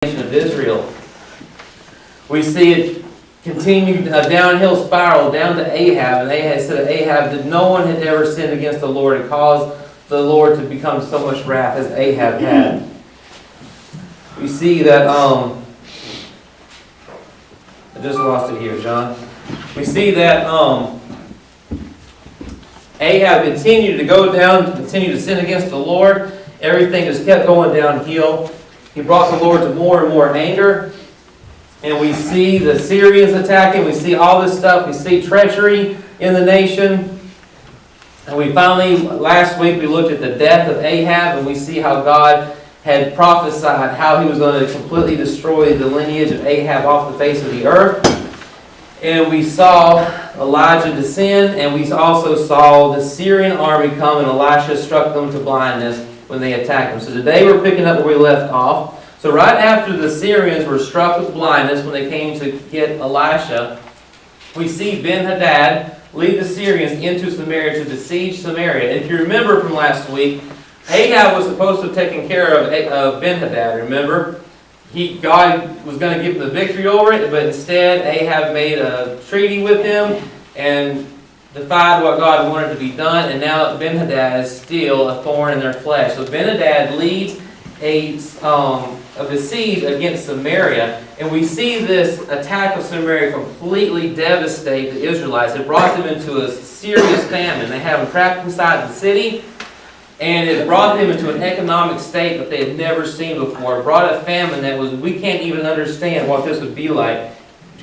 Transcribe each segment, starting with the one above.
Of Israel. We see it continue a downhill spiral down to Ahab, and Ahab said to Ahab that no one had ever sinned against the Lord and caused the Lord to become so much wrath as Ahab had. We see that I just lost it here, John. We see that Ahab continued to go down, continue to sin against the Lord. Everything just kept going downhill. He brought the Lord to more and more anger. And we see the Syrians attacking. We see all this stuff. We see treachery in the nation. And we finally, last week, we looked at the death of Ahab. And we see how God had prophesied how he was going to completely destroy the lineage of Ahab off the face of the earth. And we saw Elijah descend. And we also saw the Syrian army come. And Elisha struck them to blindness when they attacked them. So today we're picking up where we left off. So right after the Syrians were struck with blindness when they came to get Elisha, we see Ben-Hadad lead the Syrians into Samaria to besiege Samaria. And if you remember from last week, Ahab was supposed to have taken care of Ben-Hadad, remember? God was going to give him the victory over it, but instead Ahab made a treaty with him and defied what God wanted to be done, and now Ben-Hadad is still a thorn in their flesh. So Ben-Hadad leads a besiege against Samaria, and we see this attack of Samaria completely devastate the Israelites. It brought them into a serious famine. They had them trapped inside the city, and it brought them into an economic state that they had never seen before. It brought a famine that we can't even understand what this would be like.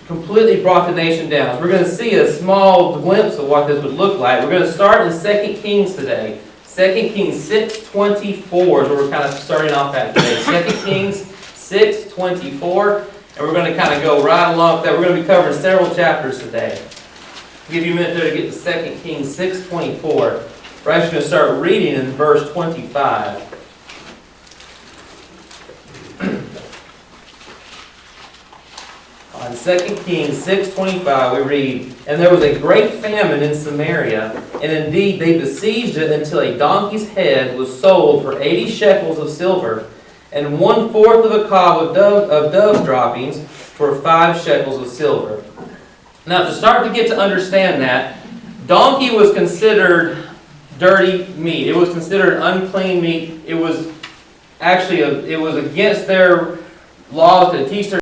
Completely brought the nation down. So we're going to see a small glimpse of what this would look like. We're going to start in 2 Kings today. 2 Kings 6:24 is where we're kind of starting off at today. 2 Kings 6:24. And we're going to kind of go right along with that. We're going to be covering several chapters today. I'll give you a minute there to get to 2 Kings 6:24. We're actually going to start reading in verse 25. On 2 Kings 6:25 we read, "And there was a great famine in Samaria, and indeed they besieged it until a donkey's head was sold for 80 shekels of silver, and 1/4 of a cob of dove droppings for 5 shekels of silver." Now to start to get to understand that, donkey was considered dirty meat. It was considered unclean meat. It was actually it was against their laws to teach their